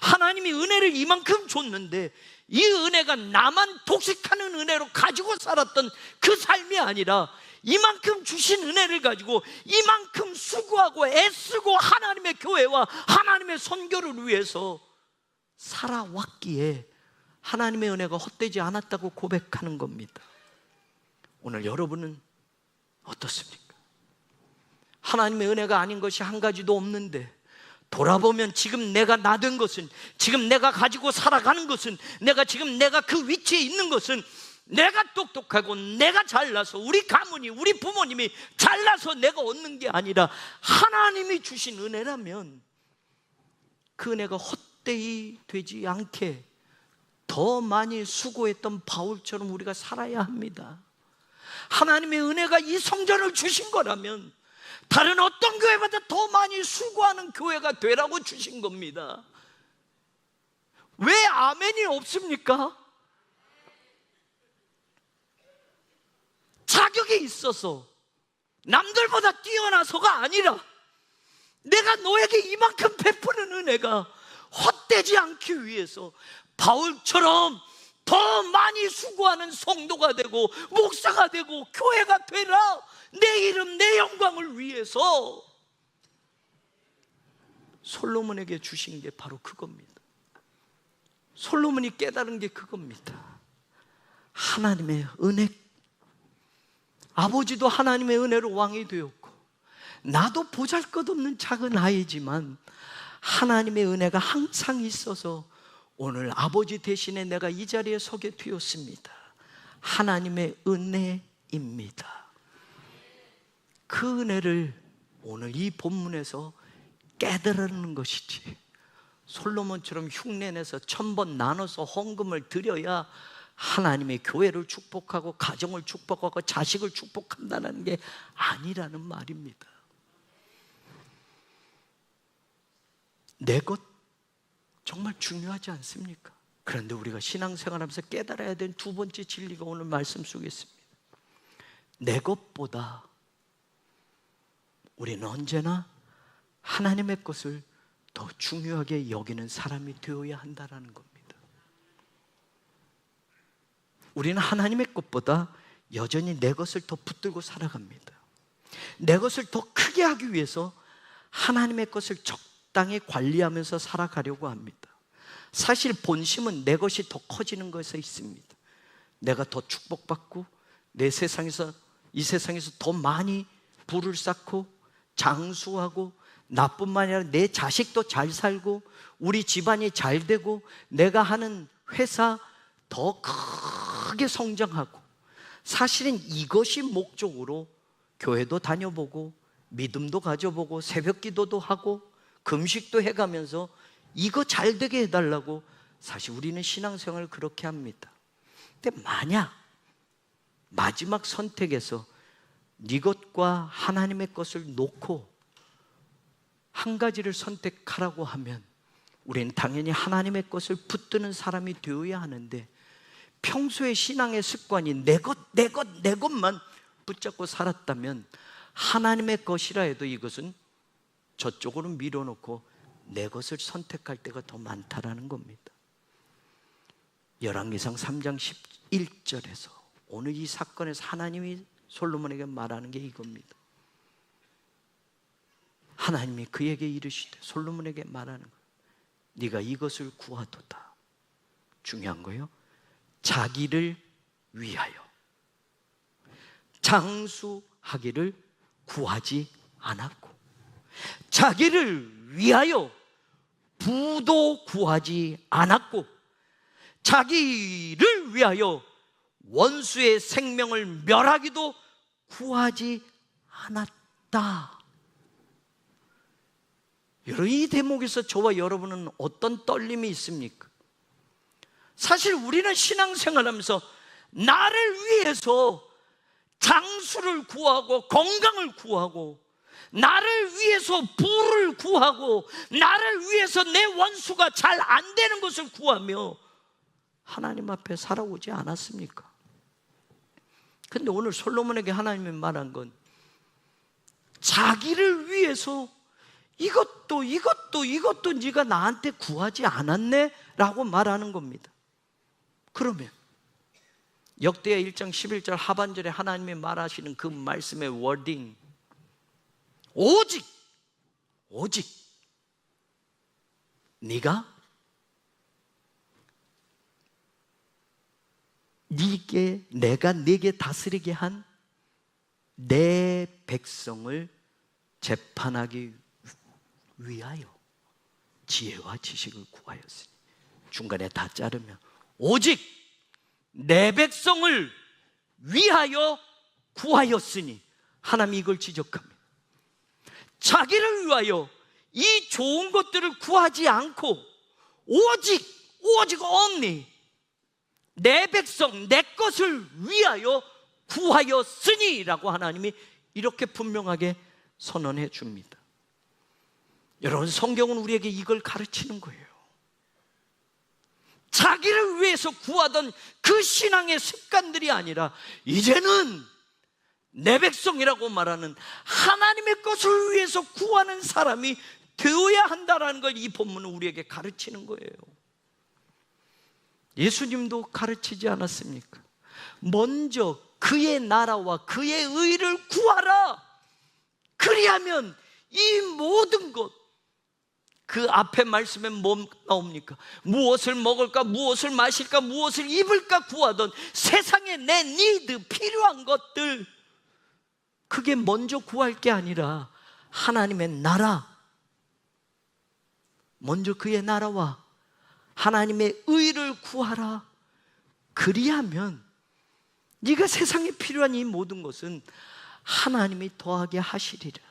하나님이 은혜를 이만큼 줬는데 이 은혜가 나만 독식하는 은혜로 가지고 살았던 그 삶이 아니라, 이만큼 주신 은혜를 가지고 이만큼 수고하고 애쓰고 하나님의 교회와 하나님의 선교를 위해서 살아왔기에 하나님의 은혜가 헛되지 않았다고 고백하는 겁니다. 오늘 여러분은 어떻습니까? 하나님의 은혜가 아닌 것이 한 가지도 없는데 돌아보면 지금 내가 나 된 것은, 지금 내가 가지고 살아가는 것은, 내가 그 위치에 있는 것은 내가 똑똑하고 내가 잘나서, 우리 가문이, 우리 부모님이 잘나서 내가 얻는 게 아니라 하나님이 주신 은혜라면 그 은혜가 헛되이 되지 않게 더 많이 수고했던 바울처럼 우리가 살아야 합니다. 하나님의 은혜가 이 성전을 주신 거라면 다른 어떤 교회보다 더 많이 수고하는 교회가 되라고 주신 겁니다. 왜 아멘이 없습니까? 자격이 있어서, 남들보다 뛰어나서가 아니라 내가 너에게 이만큼 베푸는 은혜가 헛되지 않기 위해서 바울처럼 더 많이 수고하는 성도가 되고 목사가 되고 교회가 되라, 내 이름 내 영광을 위해서 솔로몬에게 주신 게 바로 그겁니다. 솔로몬이 깨달은 게 그겁니다. 하나님의 은혜. 아버지도 하나님의 은혜로 왕이 되었고 나도 보잘것없는 작은 아이지만 하나님의 은혜가 항상 있어서 오늘 아버지 대신에 내가 이 자리에 서게 되었습니다. 하나님의 은혜입니다. 그 은혜를 오늘 이 본문에서 깨달는 것이지, 솔로몬처럼 흉내내서 1000번 나눠서 헌금을 드려야 하나님의 교회를 축복하고 가정을 축복하고 자식을 축복한다는 게 아니라는 말입니다. 내 것 정말 중요하지 않습니까? 그런데 우리가 신앙생활하면서 깨달아야 되는 두 번째 진리가 오늘 말씀 속에 있습니다. 내 것보다 우리는 언제나 하나님의 것을 더 중요하게 여기는 사람이 되어야 한다는 겁니다. 우리는 하나님의 것보다 여전히 내 것을 더 붙들고 살아갑니다. 내 것을 더 크게 하기 위해서 하나님의 것을 적당히 관리하면서 살아가려고 합니다. 사실 본심은 내 것이 더 커지는 것에 있습니다. 내가 더 축복받고 이 세상에서 더 많이 부를 쌓고 장수하고, 나뿐만 아니라 내 자식도 잘 살고 우리 집안이 잘 되고 내가 하는 회사 더 크게 성장하고, 사실은 이것이 목적으로 교회도 다녀보고 믿음도 가져보고 새벽 기도도 하고 금식도 해가면서 이거 잘 되게 해달라고 사실 우리는 신앙생활을 그렇게 합니다. 근데 만약 마지막 선택에서 네 것과 하나님의 것을 놓고 한 가지를 선택하라고 하면 우리는 당연히 하나님의 것을 붙드는 사람이 되어야 하는데, 평소의 신앙의 습관이 내 것만 붙잡고 살았다면 하나님의 것이라 해도 이것은 저쪽으로 밀어놓고 내 것을 선택할 때가 더 많다라는 겁니다. 열왕기상 3장 11절에서 오늘 이 사건에서 하나님이 솔로몬에게 말하는 게 이겁니다. 하나님이 그에게 이르시되, 솔로몬에게 말하는 거예요. 네가 이것을 구하도다. 중요한 거예요. 자기를 위하여 장수하기를 구하지 않았고, 자기를 위하여 부도 구하지 않았고, 자기를 위하여 원수의 생명을 멸하기도 구하지 않았다. 여러분, 이 대목에서 저와 여러분은 어떤 떨림이 있습니까? 사실 우리는 신앙생활하면서 나를 위해서 장수를 구하고 건강을 구하고, 나를 위해서 부를 구하고, 나를 위해서 내 원수가 잘 안 되는 것을 구하며 하나님 앞에 살아오지 않았습니까? 근데 오늘 솔로몬에게 하나님이 말한 건 자기를 위해서 이것도 네가 나한테 구하지 않았네? 라고 말하는 겁니다. 그러면 역대하 1장 11절 하반절에 하나님이 말하시는 그 말씀의 워딩, 오직 네가 내가 네게 다스리게 한 내 백성을 재판하기 위하여 지혜와 지식을 구하였으니, 중간에 다 자르면 오직 내 백성을 위하여 구하였으니, 하나님이 이걸 지적합니다. 자기를 위하여 이 좋은 것들을 구하지 않고 오직 only 내 백성, 내 것을 위하여 구하였으니 라고 하나님이 이렇게 분명하게 선언해 줍니다. 여러분, 성경은 우리에게 이걸 가르치는 거예요. 자기를 위해서 구하던 그 신앙의 습관들이 아니라 이제는 내 백성이라고 말하는 하나님의 것을 위해서 구하는 사람이 되어야 한다는 걸 이 본문은 우리에게 가르치는 거예요. 예수님도 가르치지 않았습니까? 먼저 그의 나라와 그의 의를 구하라. 그리하면 이 모든 것, 그 앞에 말씀에 뭐 나옵니까? 무엇을 먹을까, 무엇을 마실까, 무엇을 입을까 구하던 세상에 내 니드, 필요한 것들, 그게 먼저 구할 게 아니라 하나님의 나라, 먼저 그의 나라와 하나님의 의를 구하라. 그리하면 네가 세상에 필요한 이 모든 것은 하나님이 더하게 하시리라.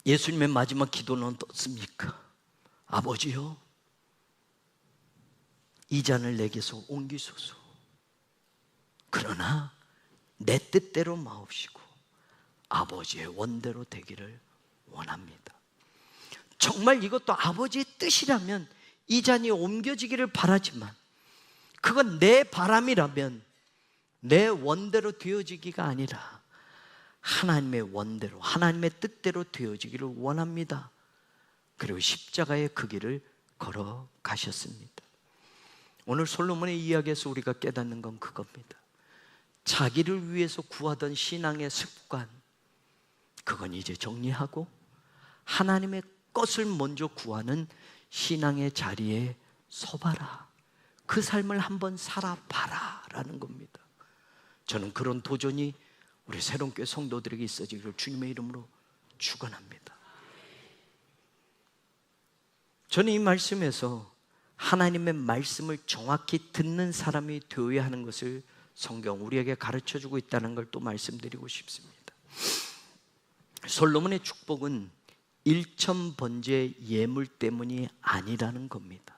예수님의 마지막 기도는 어떻습니까? 아버지요, 이 잔을 내게서 옮기소서. 그러나 내 뜻대로 마옵시고 아버지의 원대로 되기를 원합니다. 정말 이것도 아버지의 뜻이라면 이 잔이 옮겨지기를 바라지만, 그건 내 바람이라면 내 원대로 되어지기가 아니라 하나님의 원대로, 하나님의 뜻대로 되어지기를 원합니다. 그리고 십자가의 그 길을 걸어가셨습니다. 오늘 솔로몬의 이야기에서 우리가 깨닫는 건 그겁니다. 자기를 위해서 구하던 신앙의 습관, 그건 이제 정리하고 하나님의 것을 먼저 구하는 신앙의 자리에 서봐라. 그 삶을 한번 살아봐라 라는 겁니다. 저는 그런 도전이 우리 새로운교회 성도들에게 있어지기를 주님의 이름으로 축원합니다. 저는 이 말씀에서 하나님의 말씀을 정확히 듣는 사람이 되어야 하는 것을 성경 우리에게 가르쳐주고 있다는 걸 또 말씀드리고 싶습니다. 솔로몬의 축복은 일천번제 예물 때문이 아니라는 겁니다.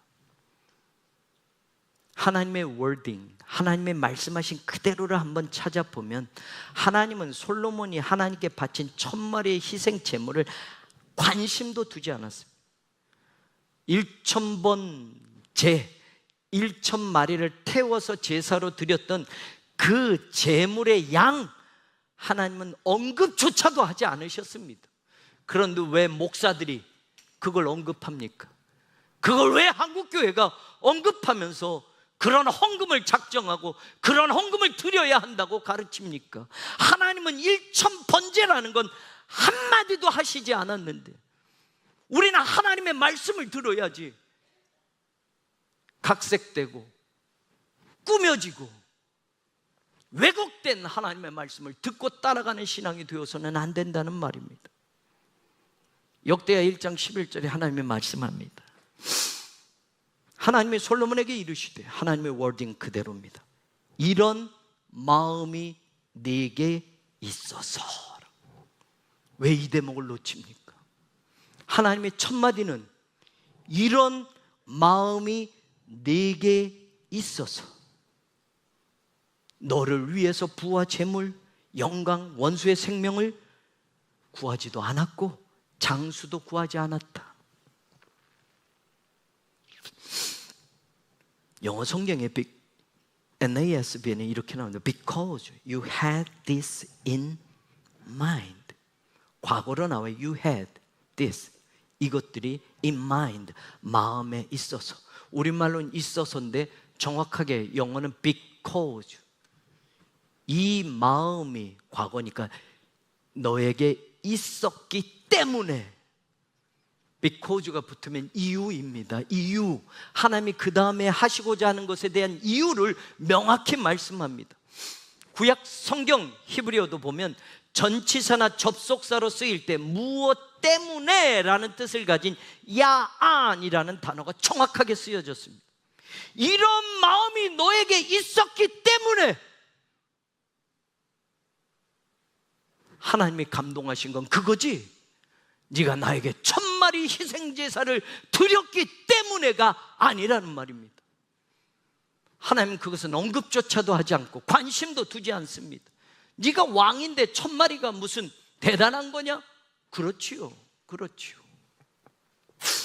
하나님의 워딩, 하나님의 말씀하신 그대로를 한번 찾아보면 하나님은 솔로몬이 하나님께 바친 1000마리의 희생 제물을 관심도 두지 않았습니다. 1000번제, 1000마리를 태워서 제사로 드렸던 그 제물의 양, 하나님은 언급조차도 하지 않으셨습니다. 그런데 왜 목사들이 그걸 언급합니까? 그걸 왜 한국교회가 언급하면서 그런 헌금을 작정하고 그런 헌금을 드려야 한다고 가르칩니까? 하나님은 1000번제라는 건 한마디도 하시지 않았는데 우리는 하나님의 말씀을 들어야지 각색되고 꾸며지고 왜곡된 하나님의 말씀을 듣고 따라가는 신앙이 되어서는 안 된다는 말입니다. 역대하 1장 11절에 하나님이 말씀합니다. 하나님이 솔로몬에게 이르시되, 하나님의 워딩 그대로입니다. 이런 마음이 네게 있어서. 왜 이 대목을 놓칩니까? 하나님의 첫 마디는 이런 마음이 네게 있어서. 너를 위해서 부와 재물, 영광, 원수의 생명을 구하지도 않았고 장수도 구하지 않았다. 영어 성경에 NASB는 이렇게 나옵니다. Because you had this in mind. 과거로 나와요. You had this. 이것들이 in mind, 마음에 있어서. 우리말로는 있어서인데 정확하게 영어는 because. 이 마음이 과거니까 너에게 있었기 때문에. because가 붙으면 이유입니다. 이유. 하나님이 그 다음에 하시고자 하는 것에 대한 이유를 명확히 말씀합니다. 구약 성경 히브리어도 보면 전치사나 접속사로 쓰일 때 무엇 때문에 라는 뜻을 가진 야안이라는 단어가 정확하게 쓰여졌습니다. 이런 마음이 너에게 있었기 때문에 하나님이 감동하신 건 그거지, 네가 나에게 1000마리 희생제사를 드렸기 때문에가 아니라는 말입니다. 하나님은 그것은 언급조차도 하지 않고 관심도 두지 않습니다. 네가 왕인데 1000마리가 무슨 대단한 거냐? 그렇지요.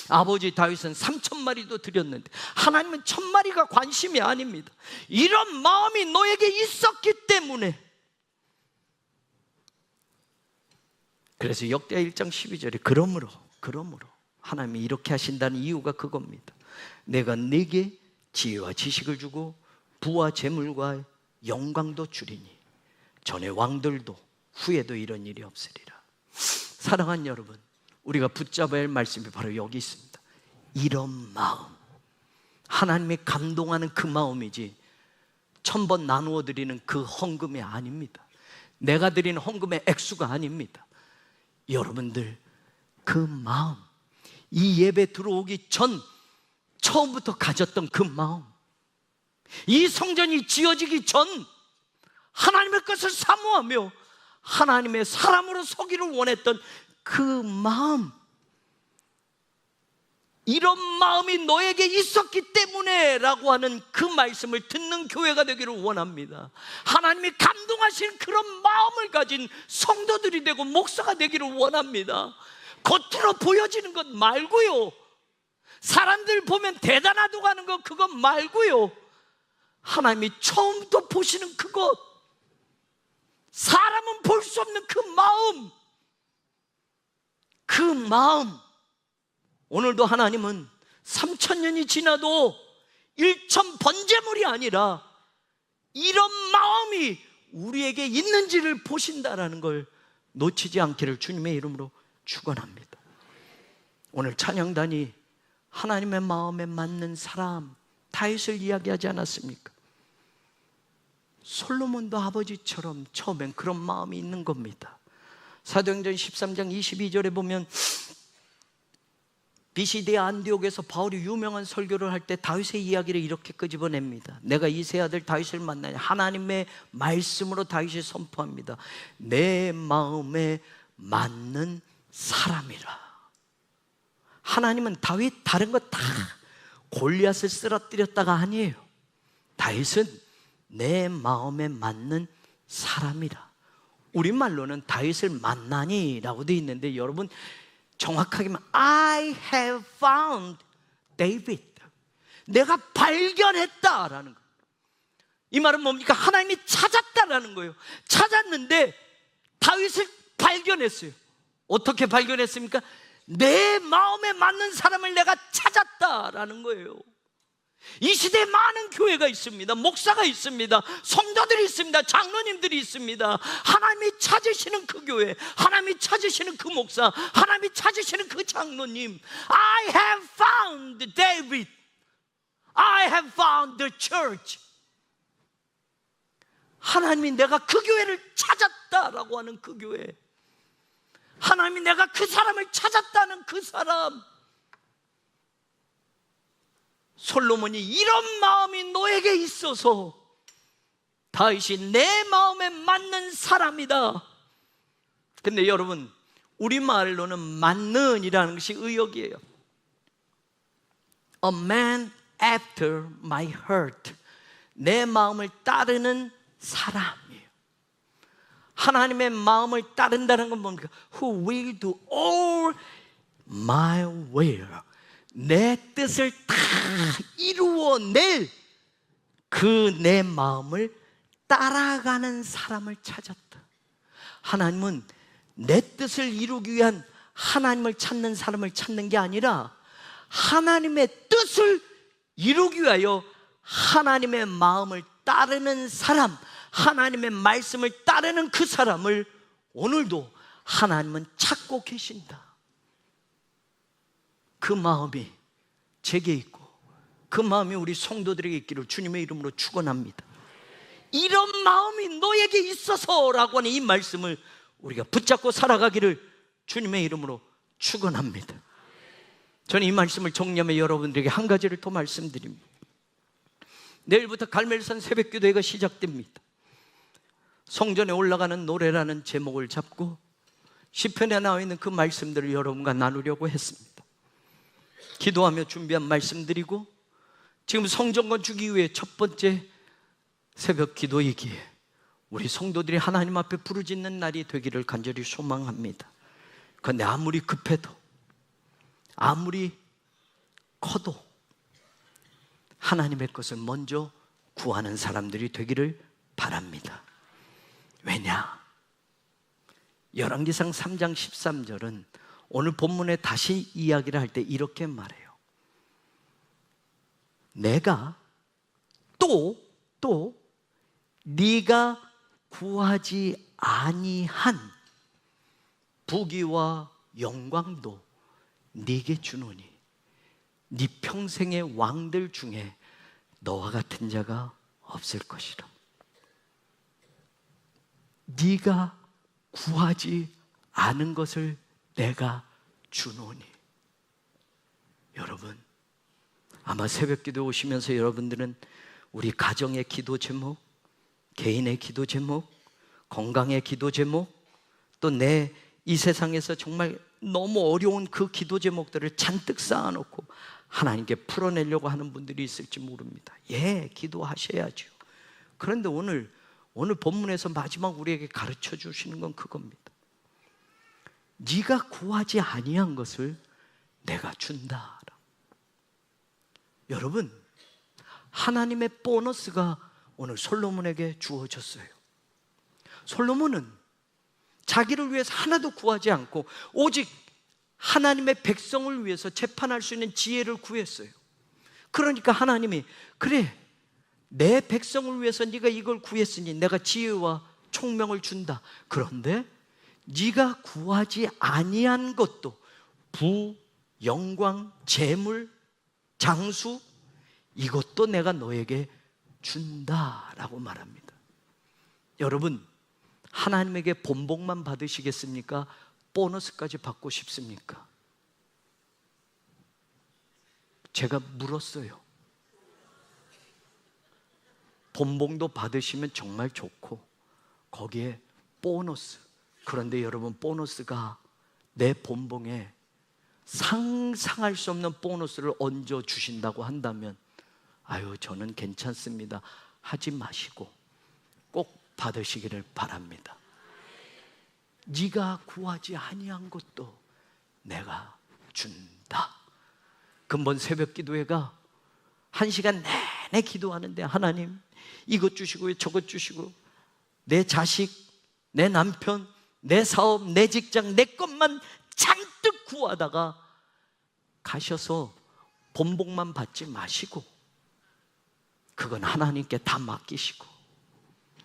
아버지 다윗은 3000마리도 드렸는데 하나님은 1000마리가 관심이 아닙니다. 이런 마음이 너에게 있었기 때문에. 그래서 역대하 1장 12절에 그러므로 하나님이 이렇게 하신다는 이유가 그겁니다. 내가 네게 지혜와 지식을 주고 부와 재물과 영광도 주리니 전에 왕들도 후에도 이런 일이 없으리라. 사랑하는 여러분, 우리가 붙잡아야 할 말씀이 바로 여기 있습니다. 이런 마음, 하나님이 감동하는 그 마음이지 1000번 나누어 드리는 그 헌금이 아닙니다. 내가 드리는 헌금의 액수가 아닙니다. 여러분들 그 마음, 이 예배 들어오기 전 처음부터 가졌던 그 마음, 이 성전이 지어지기 전 하나님의 것을 사모하며 하나님의 사람으로 서기를 원했던 그 마음, 이런 마음이 너에게 있었기 때문에 라고 하는 그 말씀을 듣는 교회가 되기를 원합니다. 하나님이 감동하신 그런 마음을 가진 성도들이 되고 목사가 되기를 원합니다. 겉으로 보여지는 것 말고요, 사람들 보면 대단하다고 하는 것 그것 말고요, 하나님이 처음부터 보시는 그것, 사람은 볼 수 없는 그 마음, 오늘도 하나님은 3000년이 지나도 1000 번제물이 아니라 이런 마음이 우리에게 있는지를 보신다라는 걸 놓치지 않기를 주님의 이름으로 축원합니다. 오늘 찬양단이 하나님의 마음에 맞는 사람 다윗을 이야기하지 않았습니까? 솔로몬도 아버지처럼 처음엔 그런 마음이 있는 겁니다. 사도행전 13장 22절에 보면 비시디아 안디옥에서 바울이 유명한 설교를 할 때 다윗의 이야기를 이렇게 끄집어냅니다. 내가 이세 아들 다윗을 만나니 하나님의 말씀으로 다윗이 선포합니다. 내 마음에 맞는 사람이라. 하나님은 다윗 다른 거 다 골리앗을 쓰러뜨렸다가 아니에요. 다윗은 내 마음에 맞는 사람이라. 우리말로는 다윗을 만나니 라고 되어 있는데, 여러분 정확하게 말하면 I have found David, 내가 발견했다라는 거예요. 이 말은 뭡니까? 하나님이 찾았다라는 거예요. 찾았는데 다윗을 발견했어요. 어떻게 발견했습니까? 내 마음에 맞는 사람을 내가 찾았다라는 거예요. 이 시대에 많은 교회가 있습니다. 목사가 있습니다. 성도들이 있습니다. 장로님들이 있습니다. 하나님이 찾으시는 그 교회, 하나님이 찾으시는 그 목사, 하나님이 찾으시는 그 장로님. I have found David. I have found the church. 하나님이 내가 그 교회를 찾았다라고 하는 그 교회, 하나님이 내가 그 사람을 찾았다는 그 사람. 솔로몬이 이런 마음이 너에게 있어서 다윗이 내 마음에 맞는 사람이다. 근데 여러분, 우리말로는 맞는이라는 것이 의역이에요. A man after my heart, 내 마음을 따르는 사람이에요. 하나님의 마음을 따른다는 건 뭡니까? Who will do all my will, 내 뜻을 다 이루어낼 그 내 마음을 따라가는 사람을 찾았다. 하나님은 내 뜻을 이루기 위한 하나님을 찾는 사람을 찾는 게 아니라 하나님의 뜻을 이루기 위하여 하나님의 마음을 따르는 사람, 하나님의 말씀을 따르는 그 사람을 오늘도 하나님은 찾고 계신다. 그 마음이 제게 있고 그 마음이 우리 성도들에게 있기를 주님의 이름으로 축원합니다. 이런 마음이 너에게 있어서라고 하는 이 말씀을 우리가 붙잡고 살아가기를 주님의 이름으로 축원합니다. 저는 이 말씀을 정리하며 여러분들에게 한 가지를 더 말씀드립니다. 내일부터 갈멜산 새벽기도회가 시작됩니다. 성전에 올라가는 노래라는 제목을 잡고 시편에 나와 있는 그 말씀들을 여러분과 나누려고 했습니다. 기도하며 준비한 말씀드리고 지금 성전 건축 이후에 첫 번째 새벽 기도이기에 우리 성도들이 하나님 앞에 부르짖는 날이 되기를 간절히 소망합니다. 그런데 아무리 급해도 아무리 커도 하나님의 것을 먼저 구하는 사람들이 되기를 바랍니다. 왜냐? 열왕기상 3장 13절은 오늘 본문에 다시 이야기를 할 때 이렇게 말해요. 내가 또 네가 구하지 아니한 부귀와 영광도 네게 주노니 네 평생의 왕들 중에 너와 같은 자가 없을 것이라. 네가 구하지 않은 것을 내가 주노니. 여러분, 아마 새벽기도 오시면서 여러분들은 우리 가정의 기도 제목, 개인의 기도 제목, 건강의 기도 제목, 또 내 이 세상에서 정말 너무 어려운 그 기도 제목들을 잔뜩 쌓아놓고 하나님께 풀어내려고 하는 분들이 있을지 모릅니다. 예, 기도하셔야죠. 그런데 오늘 본문에서 마지막 우리에게 가르쳐 주시는 건 그겁니다. 네가 구하지 아니한 것을 내가 준다. 여러분, 하나님의 보너스가 오늘 솔로몬에게 주어졌어요. 솔로몬은 자기를 위해서 하나도 구하지 않고 오직 하나님의 백성을 위해서 재판할 수 있는 지혜를 구했어요. 그러니까 하나님이 그래, 내 백성을 위해서 네가 이걸 구했으니 내가 지혜와 총명을 준다. 그런데 네가 구하지 아니한 것도 부, 영광, 재물, 장수, 이것도 내가 너에게 준다라고 말합니다. 여러분, 하나님에게 본복만 받으시겠습니까? 보너스까지 받고 싶습니까? 제가 물었어요. 본복도 받으시면 정말 좋고 거기에 보너스, 그런데 여러분, 보너스가 내 본봉에 상상할 수 없는 보너스를 얹어 주신다고 한다면 아유, 저는 괜찮습니다 하지 마시고 꼭 받으시기를 바랍니다. 네가 구하지 아니한 것도 내가 준다. 근본 새벽 기도회가 1시간 내내 기도하는데 하나님 이것 주시고 저것 주시고 내 자식, 내 남편, 내 사업, 내 직장, 내 것만 잔뜩 구하다가 가셔서 본복만 받지 마시고 그건 하나님께 다 맡기시고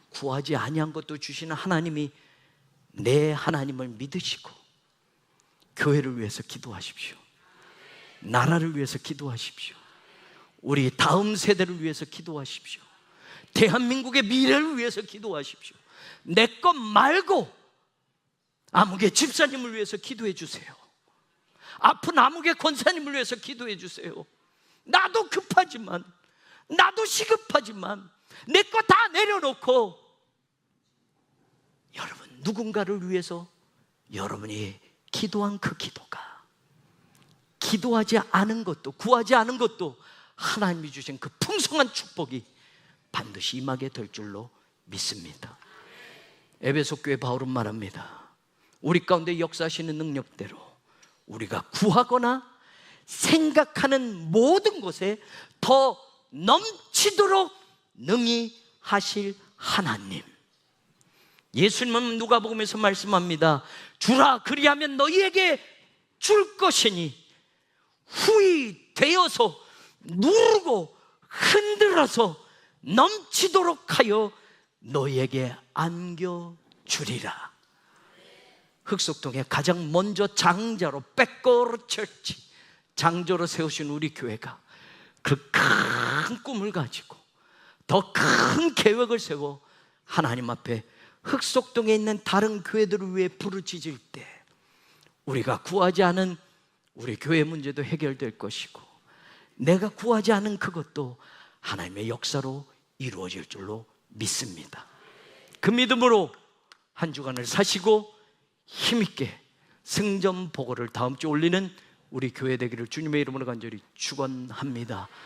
구하지 아니한 것도 주시는 하나님이 내 하나님을 믿으시고 교회를 위해서 기도하십시오. 나라를 위해서 기도하십시오. 우리 다음 세대를 위해서 기도하십시오. 대한민국의 미래를 위해서 기도하십시오. 내 것 말고 아무개 집사님을 위해서 기도해 주세요. 아픈 아무개 권사님을 위해서 기도해 주세요. 나도 급하지만, 나도 시급하지만 내 거 다 내려놓고 여러분 누군가를 위해서 여러분이 기도한 그 기도가 기도하지 않은 것도 구하지 않은 것도 하나님이 주신 그 풍성한 축복이 반드시 임하게 될 줄로 믿습니다. 에베소 교회 바울은 말합니다. 우리 가운데 역사하시는 능력대로 우리가 구하거나 생각하는 모든 것에 더 넘치도록 능히 하실 하나님. 예수님은 누가복음에서 말씀합니다. 주라 그리하면 너희에게 줄 것이니 후히 되어서 누르고 흔들어서 넘치도록 하여 너에게 안겨주리라. 흑석동에 가장 먼저 장자로 백거로 철치 장조로 세우신 우리 교회가 그 큰 꿈을 가지고 더 큰 계획을 세워 하나님 앞에 흑석동에 있는 다른 교회들을 위해 부르짖을 때 우리가 구하지 않은 우리 교회 문제도 해결될 것이고 내가 구하지 않은 그것도 하나님의 역사로 이루어질 줄로 믿습니다. 그 믿음으로 한 주간을 사시고 힘있게 승전 보고를 다음 주 올리는 우리 교회 되기를 주님의 이름으로 간절히 축원합니다.